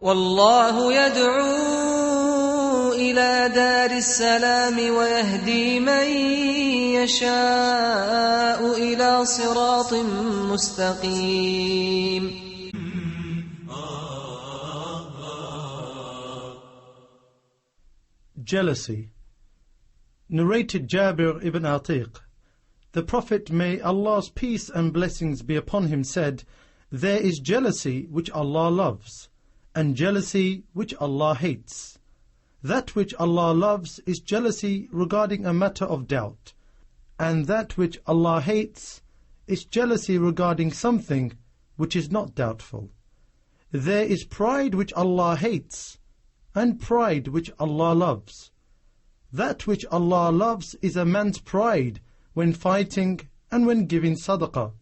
والله يدعو إلى دار السلام ويهدي من يشاء إلى صراط مستقيم. Jealousy. Narrated Jabir ibn Atiq. The Prophet, may Allah's peace and blessings be upon him, said, "There is jealousy which Allah loves, and jealousy which Allah hates. That which Allah loves is jealousy regarding a matter of doubt, and that which Allah hates is jealousy regarding something which is not doubtful. There is pride which Allah hates, and pride which Allah loves. That which Allah loves is a man's pride when fighting and when giving sadaqah,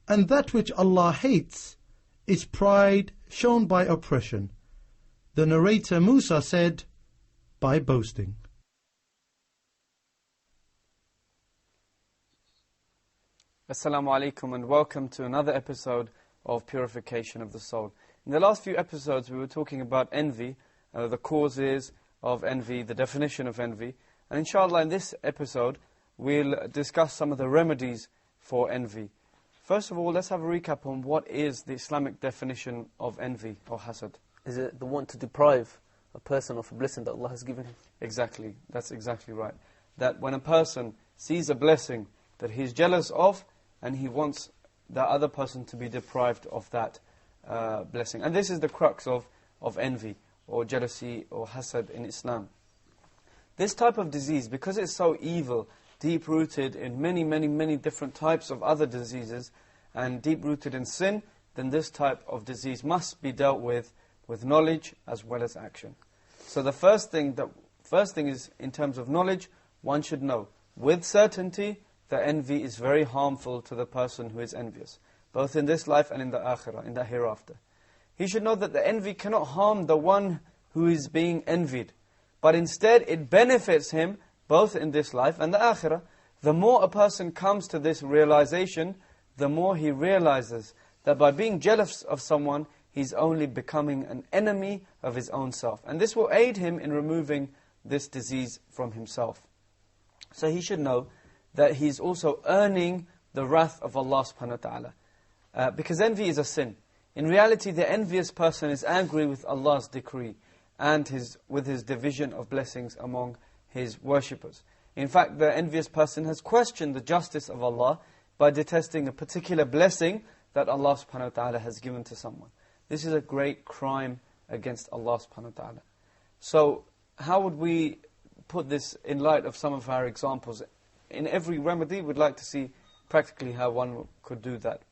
and that which Allah hates is pride shown by oppression." The narrator Musa said, by boasting. Assalamu alaikum and welcome to another episode of Purification of the Soul. In the last few episodes we were talking about envy, the causes of envy, the definition of envy, and inshallah in this episode we'll discuss some of the remedies for envy. First of all, let's have a recap on what is the Islamic definition of envy or hasad. Is it the want to deprive a person of a blessing that Allah has given him? Exactly, that's exactly right. That when a person sees a blessing that he's jealous of, and he wants that other person to be deprived of that blessing. And this is the crux of envy, or jealousy, or hasad in Islam. This type of disease, because it's so evil, deep-rooted in many different types of other diseases, and deep-rooted in sin, then this type of disease must be dealt with knowledge as well as action. So the first thing is, in terms of knowledge, one should know with certainty that envy is very harmful to the person who is envious, both in this life and in the akhirah, in the hereafter. He should know that the envy cannot harm the one who is being envied, but instead it benefits him both in this life and the akhirah. The more a person comes to this realization, the more he realizes that by being jealous of someone, he's only becoming an enemy of his own self. And this will aid him in removing this disease from himself. So he should know that he's also earning the wrath of Allah subhanahu wa ta'ala. Because envy is a sin. In reality, the envious person is angry with Allah's decree and with his division of blessings among his worshippers. In fact, the envious person has questioned the justice of Allah by detesting a particular blessing that Allah subhanahu wa ta'ala has given to someone. This is a great crime against Allah subhanahu wa ta'ala. So, how would we put this in light of some of our examples? In every remedy, we'd like to see practically how one could do that.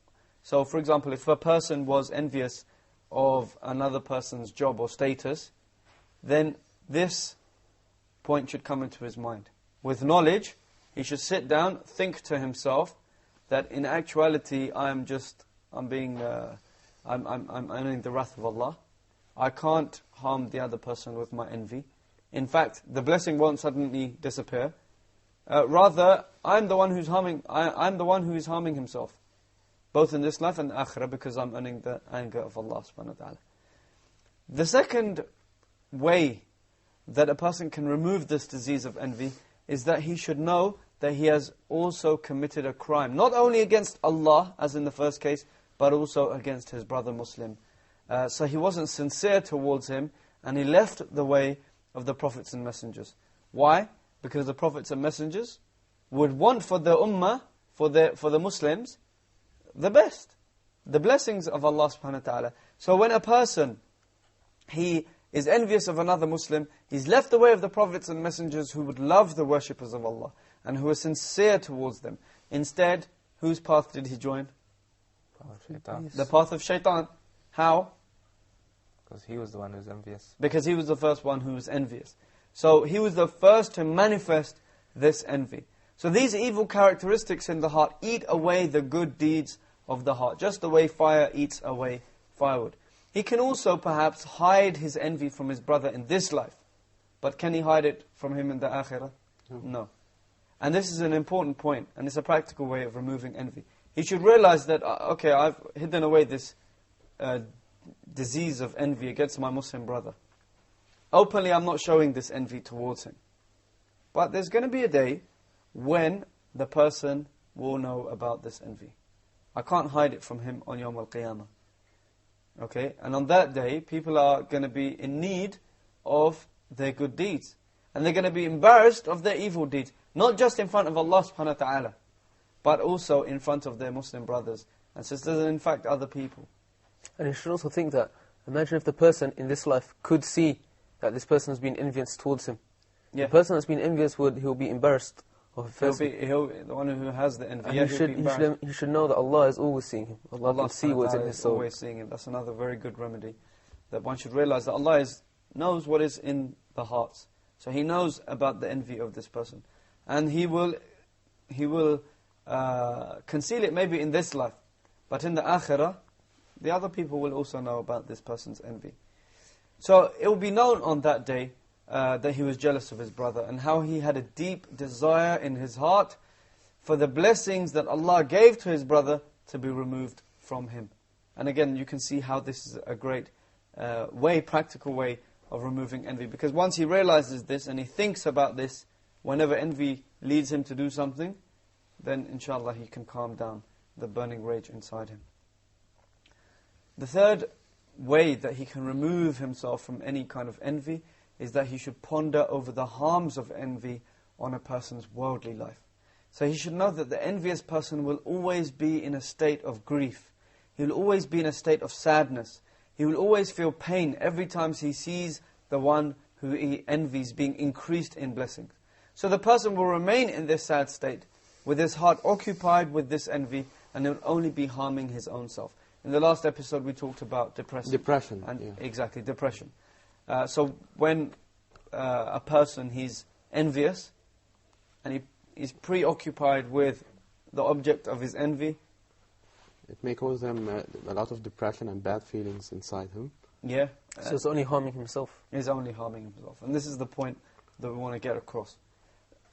So, for example, if a person was envious of another person's job or status, then this point should come into his mind. With knowledge, he should sit down, think to himself that in actuality I'm earning the wrath of Allah. I can't harm the other person with my envy. In fact, the blessing won't suddenly disappear. Rather, I'm the one who's harming himself, both in this life and the akhirah, because I'm earning the anger of Allah subhanahu wa ta'ala. The second way that a person can remove this disease of envy is that he should know that he has also committed a crime, not only against Allah, as in the first case, but also against his brother Muslim. So he wasn't sincere towards him, and he left the way of the prophets and messengers. Why? Because the prophets and messengers would want for the ummah, for the Muslims, the best, the blessings of Allah subhanahu wa ta'ala. So when a person, he is envious of another Muslim, he's left the way of the prophets and messengers who would love the worshippers of Allah, and who are sincere towards them. Instead, whose path did he join? The path of shaitan. How? Because he was the one who was envious. Because he was the first one who was envious. So he was the first to manifest this envy. So these evil characteristics in the heart eat away the good deeds of the heart, just the way fire eats away firewood. He can also perhaps hide his envy from his brother in this life. But can he hide it from him in the akhirah? No. And this is an important point, and it's a practical way of removing envy. He should realize that, okay, I've hidden away this disease of envy against my Muslim brother. Openly, I'm not showing this envy towards him. But there's going to be a day when the person will know about this envy. I can't hide it from him on Yawm al-Qiyamah. Okay? And on that day, people are going to be in need of their good deeds. And they're going to be embarrassed of their evil deeds. Not just in front of Allah subhanahu wa ta'ala, but also in front of their Muslim brothers and sisters, and in fact other people. And you should also think that, imagine if the person in this life could see that this person has been envious towards him. Yeah. The person that's been envious, he'll be embarrassed of The one who has the envy, he should know that Allah is always seeing him. Allah can see what's in his soul. Always seeing him. That's another very good remedy. That one should realize that Allah knows what is in the hearts. So He knows about the envy of this person. And He will conceal it maybe in this life. But in the akhirah, the other people will also know about this person's envy. So it will be known on that day that he was jealous of his brother, and how he had a deep desire in his heart for the blessings that Allah gave to his brother to be removed from him. And again, you can see how this is a great practical way of removing envy. Because once he realizes this and he thinks about this, whenever envy leads him to do something, then inshallah he can calm down the burning rage inside him. The third way that he can remove himself from any kind of envy is that he should ponder over the harms of envy on a person's worldly life. So he should know that the envious person will always be in a state of grief. He will always be in a state of sadness. He will always feel pain every time he sees the one who he envies being increased in blessings. So the person will remain in this sad state, with his heart occupied with this envy, and it will only be harming his own self. In the last episode we talked about depression. Exactly, depression. So when a person, he's envious, and he's preoccupied with the object of his envy, it may cause them a lot of depression and bad feelings inside him. Yeah. So it's only harming himself. He's only harming himself. And this is the point that we want to get across.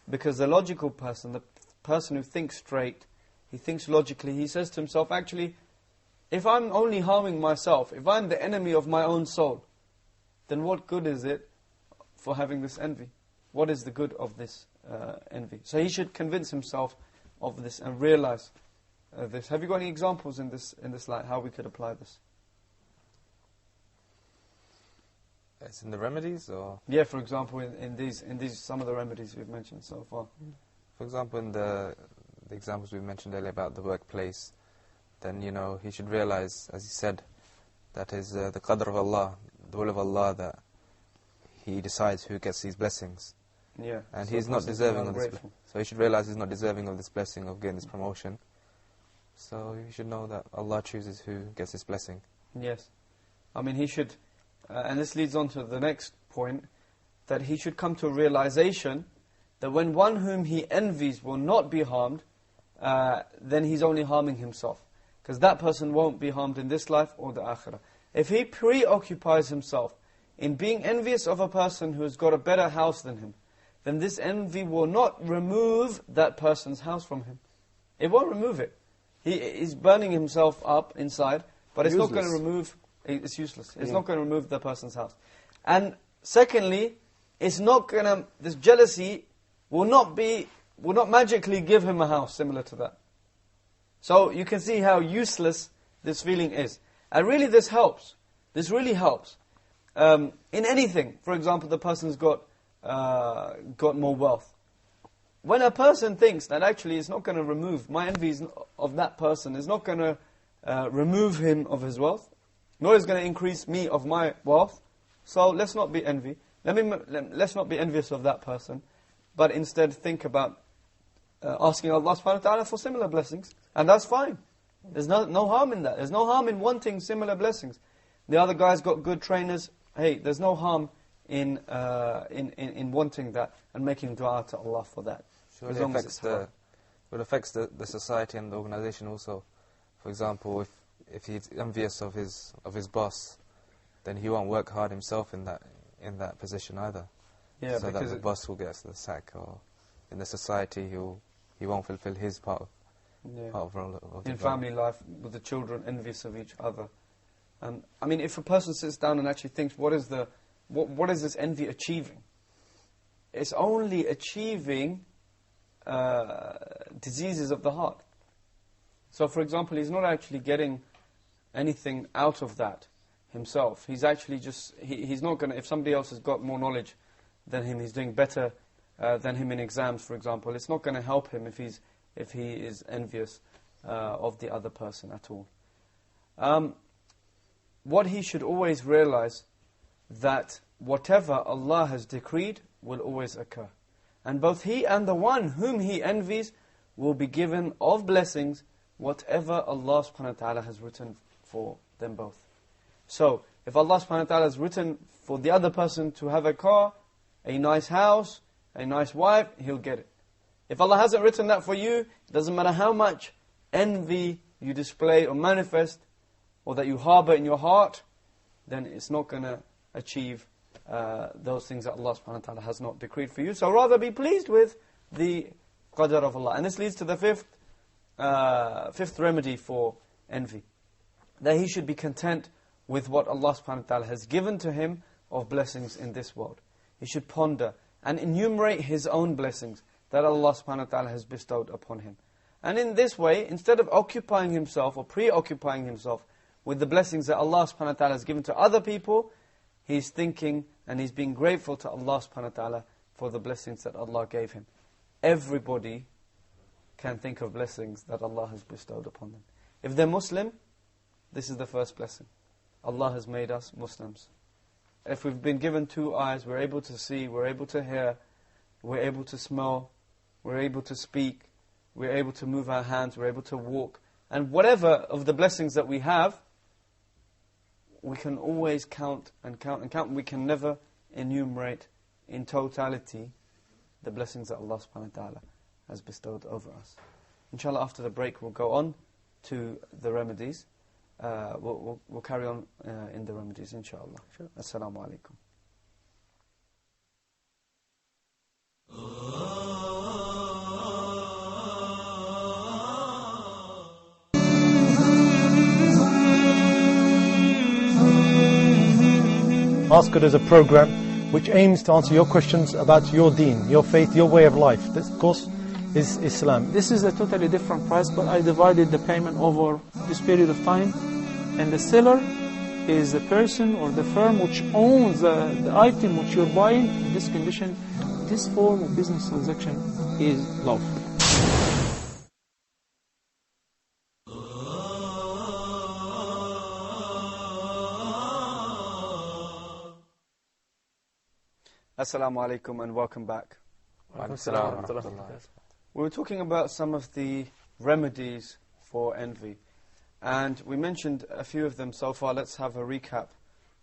Because the logical person, the person who thinks straight, he thinks logically, he says to himself, actually, if I'm only harming myself, if I'm the enemy of my own soul, then what good is it for having this envy? What is the good of this envy? So he should convince himself of this and realize this. Have you got any examples in this light, how we could apply this? It's in the remedies, or? Yeah, for example, in these some of the remedies we've mentioned so far. For example, in the examples we mentioned earlier about the workplace, then, he should realize, as he said, that is the qadr of Allah, the will of Allah, that He decides who gets these blessings. Yeah. And he's not deserving of this. So he should realize he's not deserving of this blessing, of getting this promotion. So he should know that Allah chooses who gets this blessing. Yes. I mean, he should, and this leads on to the next point, that he should come to a realization that when one whom he envies will not be harmed, then he's only harming himself. Because that person won't be harmed in this life or the akhirah. If he preoccupies himself in being envious of a person who's got a better house than him, then this envy will not remove that person's house from him. It won't remove it. He is burning himself up inside, but it's not going to remove, it's useless. It's not going to remove the person's house. And secondly, it's not going to, this jealousy will not magically give him a house similar to that. So you can see how useless this feeling is. And really this helps. This really helps. In anything, for example, the person's got more wealth. When a person thinks that actually it's not going to remove, my envy of that person is not going to remove him of his wealth, nor is going to increase me of my wealth, so let's not be envy. Let's not be envious of that person, but instead think about asking Allah subhanahu wa ta'ala for similar blessings. And that's fine. There's no harm in that. There's no harm in wanting similar blessings. The other guy's got good trainers. Hey, there's no harm in wanting that and making dua to Allah for that. Surely it affects the society and the organization also. For example, if he's envious of his boss, then he won't work hard himself in that position either. Yeah, so that the boss will get the sack, or in the society he won't fulfill his part of role of in family life, with the children envious of each other. I mean, if a person sits down and actually thinks, what is this envy achieving? It's only achieving diseases of the heart. So, for example, he's not actually getting anything out of that himself. He's actually just, he's not going to, if somebody else has got more knowledge than him, he's doing better than him in exams, for example, it's not going to help him if he is envious of the other person at all. What he should always realize, that whatever Allah has decreed will always occur. And both he and the one whom he envies will be given of blessings whatever Allah subhanahu wa ta'ala has written for them both. So, if Allah subhanahu wa ta'ala has written for the other person to have a car, a nice house, a nice wife, he'll get it. If Allah hasn't written that for you, it doesn't matter how much envy you display or manifest, or that you harbor in your heart, then it's not going to achieve those things that Allah subhanahu wa ta'ala has not decreed for you. So rather be pleased with the qadar of Allah. And this leads to the fifth remedy for envy. That he should be content with what Allah subhanahu wa ta'ala has given to him of blessings in this world. He should ponder and enumerate his own blessings that Allah subhanahu wa ta'ala has bestowed upon him. And in this way, instead of occupying himself or preoccupying himself with the blessings that Allah subhanahu wa ta'ala has given to other people, he's thinking and he's being grateful to Allah subhanahu wa ta'ala for the blessings that Allah gave him. Everybody can think of blessings that Allah has bestowed upon them. If they're Muslim, this is the first blessing. Allah has made us Muslims. If we've been given 2 eyes, we're able to see, we're able to hear, we're able to smell, we're able to speak, we're able to move our hands, we're able to walk. And whatever of the blessings that we have, we can always count and count and count. We can never enumerate in totality the blessings that Allah subhanahu wa ta'ala has bestowed over us. Inshallah, after the break, we'll go on to the remedies. We'll carry on in the remedies, inshallah. Sure. Assalamu alaikum. Ask It is a program which aims to answer your questions about your deen, your faith, your way of life. This, of course, is Islam. This is a totally different price, but I divided the payment over this period of time. And the seller is the person or the firm which owns the item which you're buying. In this condition, this form of business transaction is lawful. Assalamu alaikum and welcome back. We were talking about some of the remedies for envy. And we mentioned a few of them so far. Let's have a recap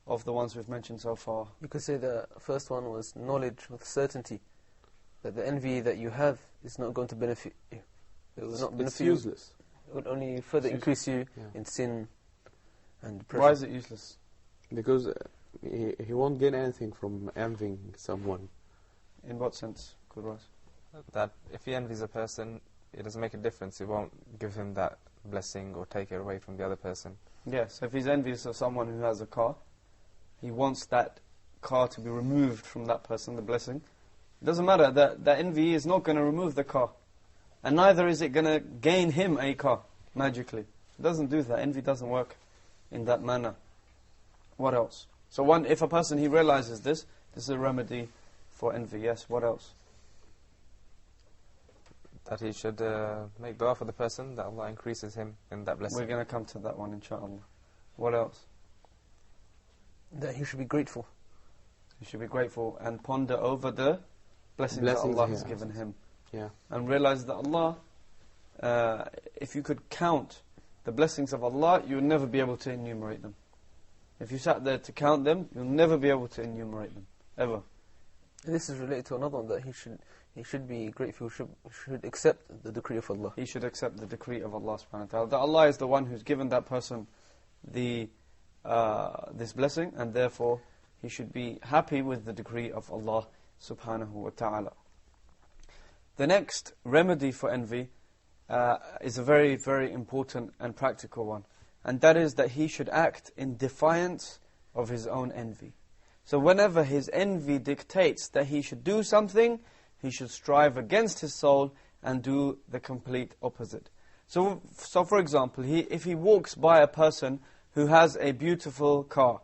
of the ones we've mentioned so far. You could say the first one was knowledge with certainty. That the envy that you have is not going to benefit you. It will not benefit you. It's useless. It will only further increase you in sin and depression. Why is it useless? Because he won't gain anything from envying someone. In what sense, Qudras? That if he envies a person, it doesn't make a difference. It won't give him that blessing or take it away from the other person. Yes, so if he's envious of someone who has a car, he wants that car to be removed from that person, the blessing. It doesn't matter, that envy is not going to remove the car. And neither is it going to gain him a car, magically. It doesn't do that. Envy doesn't work in that manner. What else? So if a person, he realizes this is a remedy for envy. Yes, what else? That he should make dua for the person, that Allah increases him in that blessing. We're going to come to that one, inshallah. What else? That he should be grateful. He should be grateful and ponder over the blessings that Allah has given him. Yeah. And realize that Allah, if you could count the blessings of Allah, you would never be able to enumerate them. If you sat there to count them, you'll never be able to enumerate them, ever. And this is related to another one, that he should be grateful, should accept the decree of Allah. He should accept the decree of Allah subhanahu wa ta'ala. That Allah is the one who's given that person this blessing, and therefore he should be happy with the decree of Allah subhanahu wa ta'ala. The next remedy for envy is a very, very important and practical one. and that is that he should act in defiance of his own envy. So whenever his envy dictates that he should do something, he should strive against his soul and do the complete opposite. So for example, if he walks by a person who has a beautiful car,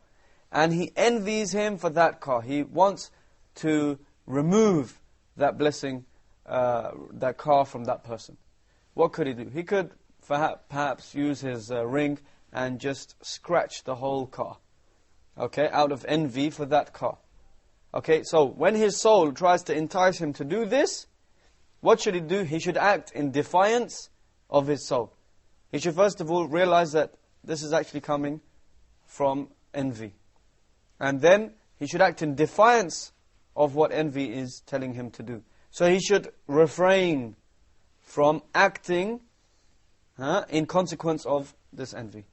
and he envies him for that car, he wants to remove that blessing, that car from that person. What could he do? He could perhaps use his ring and just scratch the whole car, okay, out of envy for that car. Okay, so when his soul tries to entice him to do this, what should he do? He should act in defiance of his soul. He should first of all realize that this is actually coming from envy. And then he should act in defiance of what envy is telling him to do. So he should refrain from acting in consequence of this envy.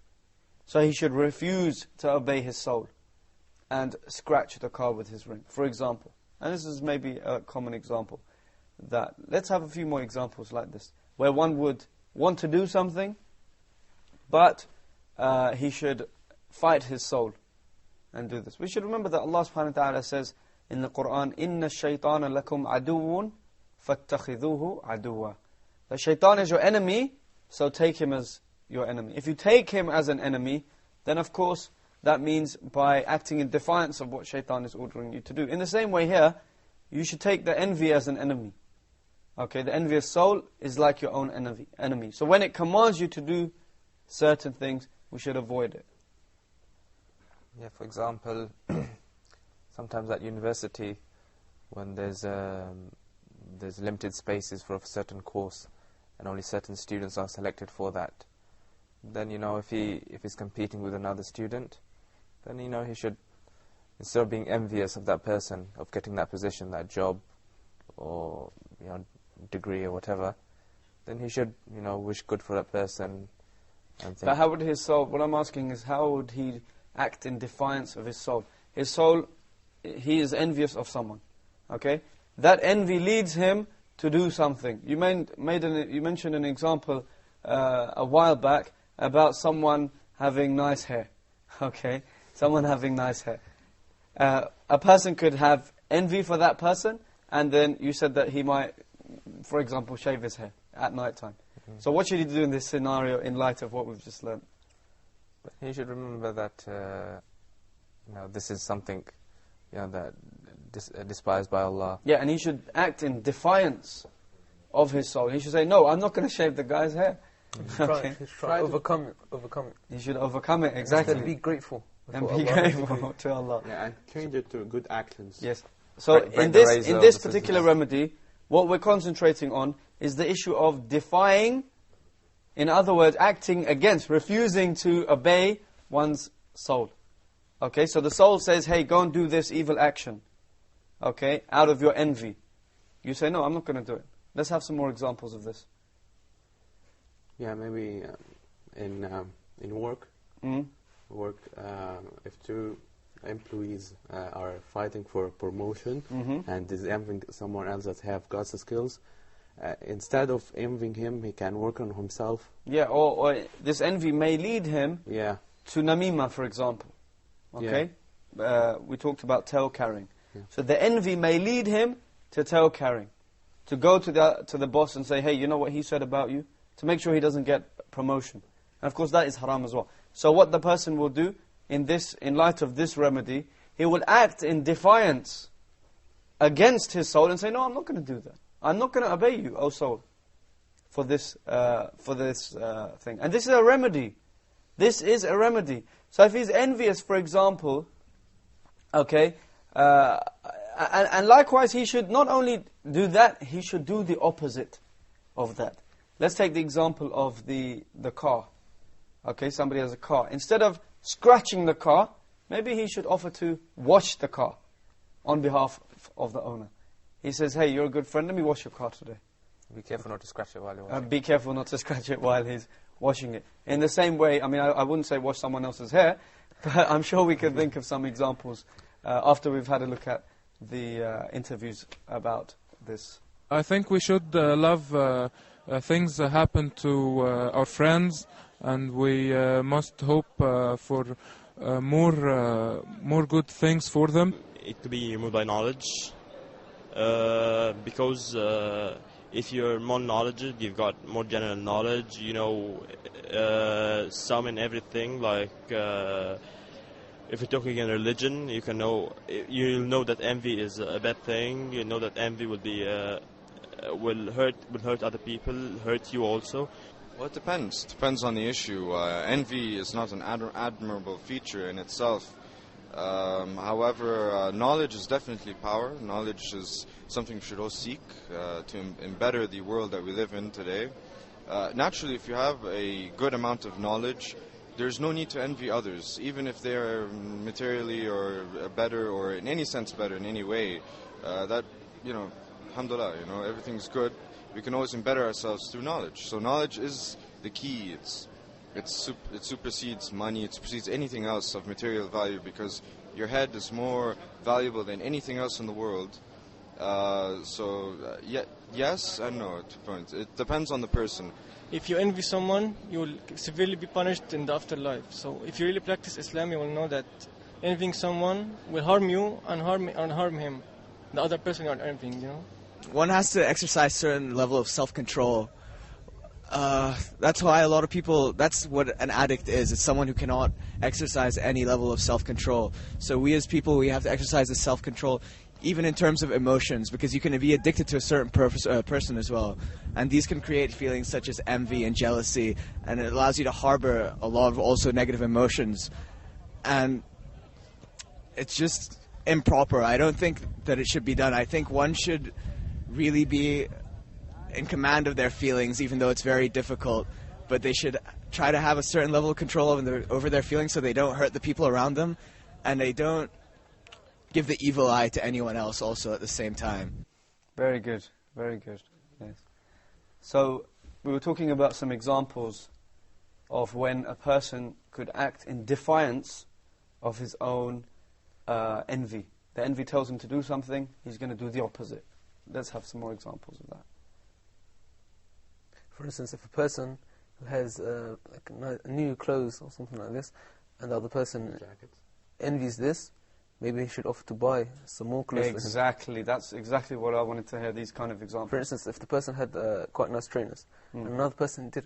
So he should refuse to obey his soul and scratch the car with his ring, for example. And this is maybe a common example. Let's have a few more examples like this, where one would want to do something, but he should fight his soul and do this. We should remember that Allah subhanahu wa ta'ala says in the Quran, إِنَّ الشَّيْطَانَ لَكُمْ عَدُوٌ فَاتَّخِذُوهُ عَدُوًا. The shaitan is your enemy, so take him as your enemy. If you take him as an enemy, then of course that means by acting in defiance of what shaitan is ordering you to do. In the same way here, you should take the envy as an enemy. Okay, the envious soul is like your own enemy. So when it commands you to do certain things, we should avoid it. Yeah, for example, sometimes at university, when there's limited spaces for a certain course, and only certain students are selected for that, then if he's competing with another student, then he should, instead of being envious of that person, of getting that position, that job, or degree or whatever, then he should wish good for that person. And think. But how would his soul? What I'm asking is, how would he act in defiance of his soul? His soul, he is envious of someone. Okay, that envy leads him to do something. You mentioned an example a while back about someone having nice hair. Okay, someone having nice hair. A person could have envy for that person, and then you said that he might, for example, shave his hair at night time. Mm-hmm. So what should he do in this scenario in light of what we've just learned? But he should remember that this is something that despised by Allah. Yeah, and he should act in defiance of his soul. He should say, no, I'm not going to shave the guy's hair. Okay. Try to overcome it. He should overcome it, exactly. And be grateful. And be grateful to Allah. Yeah, and change it to good actions. Yes. So in this particular remedy, what we're concentrating on is the issue of defying, in other words, acting against, refusing to obey one's soul. Okay, so the soul says, hey, go and do this evil action. Okay, out of your envy. You say, no, I'm not going to do it. Let's have some more examples of this. Yeah, maybe in work. Mm-hmm. If two employees are fighting for promotion, mm-hmm. and is envying someone else that have God's skills, instead of envying him, he can work on himself. Yeah, or this envy may lead him to namima, for example. Okay? Yeah. We talked about tale carrying. Yeah. So the envy may lead him to tale carrying. To go to the boss and say, hey, you know what he said about you? To make sure he doesn't get promotion. And of course that is haram as well. So what the person will do in light of this remedy, he will act in defiance against his soul and say, no, I'm not going to do that. I'm not going to obey you, O soul, for this thing. And this is a remedy. This is a remedy. So if he's envious, for example, okay, and likewise he should not only do that, he should do the opposite of that. Let's take the example of the car. Okay, somebody has a car. Instead of scratching the car, maybe he should offer to wash the car on behalf of the owner. He says, hey, you're a good friend, let me wash your car today. Be careful not to scratch it while you're washing it. Be careful not to scratch it while he's washing it. In the same way, I mean, I wouldn't say wash someone else's hair, but I'm sure we could think of some examples after we've had a look at the interviews about this. I think we should love things that happen to our friends and we must hope for more good things for them. It could be removed by knowledge, because if you're more knowledgeable, you've got more general knowledge, you know some and everything, like if you're talking in religion, you'll know that envy is a bad thing. You know that envy will hurt other people, hurt you also. Well, it depends. It depends on the issue. Envy is not an admirable feature in itself. However, knowledge is definitely power. Knowledge is something we should all seek to better the world that we live in today. Naturally, if you have a good amount of knowledge, there's no need to envy others, even if they are materially or better or in any sense better in any way. That, alhamdulillah, everything's good. We can always better ourselves through knowledge. So knowledge is the key. It supersedes money, it supersedes anything else of material value, because your head is more valuable than anything else in the world. Yes and no. It depends on the person. If you envy someone, you will severely be punished in the afterlife. So if you really practice Islam, you will know that envying someone will harm you and harm him, the other person you are envying, One has to exercise certain level of self-control. That's why a lot of people, that's what an addict is. It's someone who cannot exercise any level of self-control. So we as people, we have to exercise this self-control even in terms of emotions, because you can be addicted to a certain person as well. And these can create feelings such as envy and jealousy, and it allows you to harbor a lot of also negative emotions. And it's just improper. I don't think that it should be done. I think one should really be in command of their feelings, even though it's very difficult, but they should try to have a certain level of control over their feelings so they don't hurt the people around them, and they don't give the evil eye to anyone else also at the same time. Very good, very good. Yes. So we were talking about some examples of when a person could act in defiance of his own envy. The envy tells him to do something, he's going to do the opposite. Let's have some more examples of that. For instance, if a person who has new clothes or something like this, and the other person envies this, maybe he should offer to buy some more clothes. Exactly, that's exactly what I wanted to hear, these kind of examples. For instance, if the person had quite nice trainers, and another person did,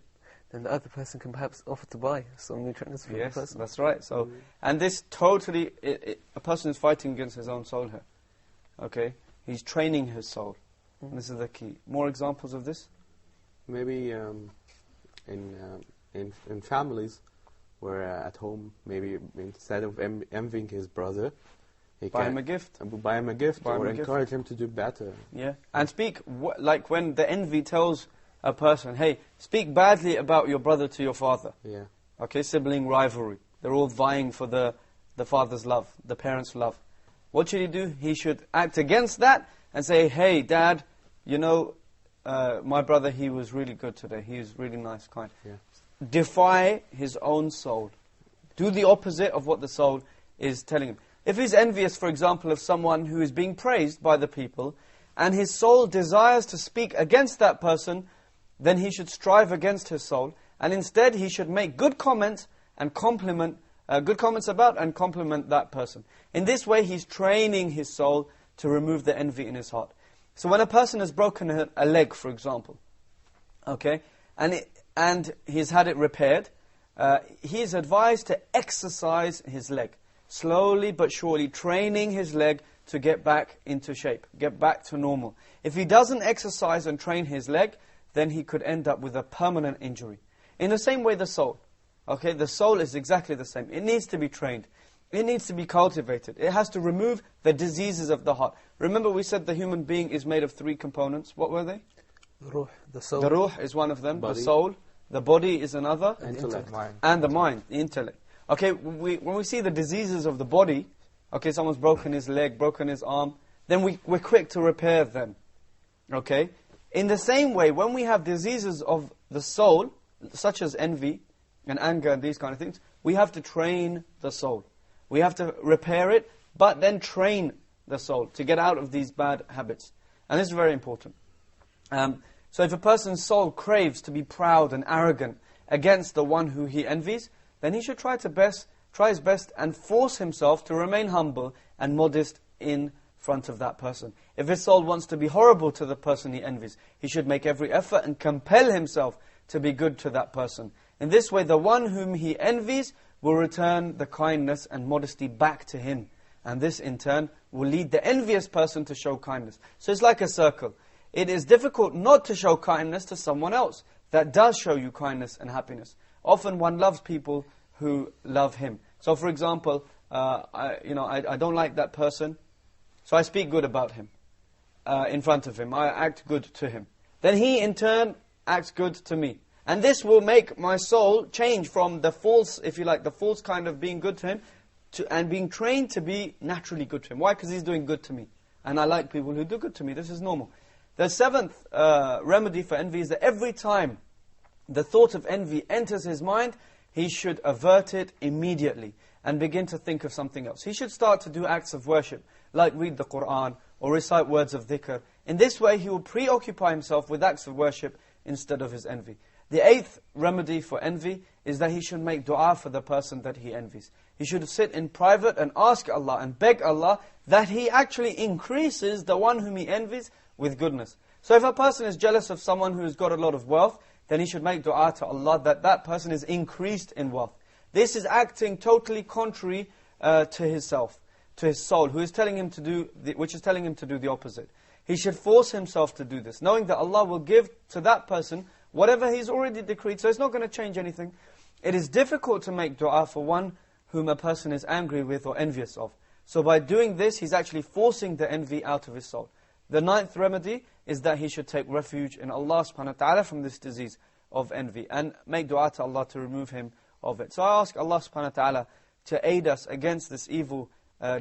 then the other person can perhaps offer to buy some new trainers for the person. Yes, that's right. So, and this totally, a person is fighting against his own soul here. Okay? He's training his soul. And this is the key. More examples of this? Maybe in families where at home, maybe instead of envying his brother, he buy him a gift. Buy him a gift or encourage him to do better. Yeah. And speak, like when the envy tells a person, hey, speak badly about your brother to your father. Yeah. Okay, sibling rivalry. They're all vying for the father's love, the parent's love. What should he do? He should act against that and say, hey, Dad, my brother, he was really good today. He was really nice, kind. Yeah. Defy his own soul. Do the opposite of what the soul is telling him. If he's envious, for example, of someone who is being praised by the people, and his soul desires to speak against that person, then he should strive against his soul, and instead he should make good comments and compliment about and compliment that person. In this way, he's training his soul to remove the envy in his heart. So when a person has broken a leg, for example, okay, and he's had it repaired, he is advised to exercise his leg, slowly but surely, training his leg to get back into shape, get back to normal. If he doesn't exercise and train his leg, then he could end up with a permanent injury. In the same way, the soul. Okay, the soul is exactly the same. It needs to be trained. It needs to be cultivated. It has to remove the diseases of the heart. Remember we said the human being is made of 3 components. What were they? The ruh, the soul. The ruh is one of them, body. The soul. The body is another. And intellect. And the mind, the intellect. Okay, when we see the diseases of the body, okay, someone's broken his leg, broken his arm, then we're quick to repair them. Okay? In the same way, when we have diseases of the soul, such as envy and anger and these kind of things, we have to train the soul. We have to repair it, but then train the soul to get out of these bad habits. And this is very important. So if a person's soul craves to be proud and arrogant against the one who he envies, then he should try his best and force himself to remain humble and modest in front of that person. If his soul wants to be horrible to the person he envies, he should make every effort and compel himself to be good to that person. In this way, the one whom he envies will return the kindness and modesty back to him. And this, in turn, will lead the envious person to show kindness. So it's like a circle. It is difficult not to show kindness to someone else that does show you kindness and happiness. Often one loves people who love him. So for example, I don't like that person, so I speak good about him in front of him. I act good to him. Then he, in turn, acts good to me. And this will make my soul change from the false, if you like, the false kind of being good to him, and being trained to be naturally good to him. Why? Because he's doing good to me. And I like people who do good to me. This is normal. The seventh remedy for envy is that every time the thought of envy enters his mind, he should avert it immediately and begin to think of something else. He should start to do acts of worship, like read the Qur'an or recite words of dhikr. In this way, he will preoccupy himself with acts of worship instead of his envy. The eighth remedy for envy is that he should make dua for the person that he envies. He should sit in private and ask Allah and beg Allah that he actually increases the one whom he envies with goodness. So if a person is jealous of someone who has got a lot of wealth, then he should make dua to Allah that that person is increased in wealth. This is acting totally contrary to himself, to his soul, which is telling him to do the opposite. He should force himself to do this, knowing that Allah will give to that person whatever He's already decreed, so it's not going to change anything. It is difficult to make dua for one whom a person is angry with or envious of. So by doing this, he's actually forcing the envy out of his soul. The ninth remedy is that he should take refuge in Allah subhanahu wa ta'ala from this disease of envy and make dua to Allah to remove him of it. So I ask Allah subhanahu wa ta'ala to aid us against this evil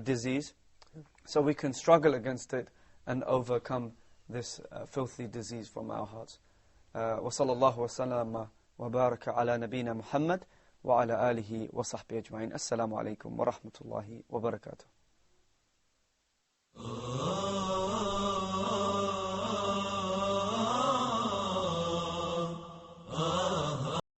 disease so we can struggle against it and overcome this filthy disease from our hearts. وصلى الله وسلم وبارك على نبينا محمد وعلى آله وصحبه أجمعين. السلام عليكم ورحمة الله وبركاته.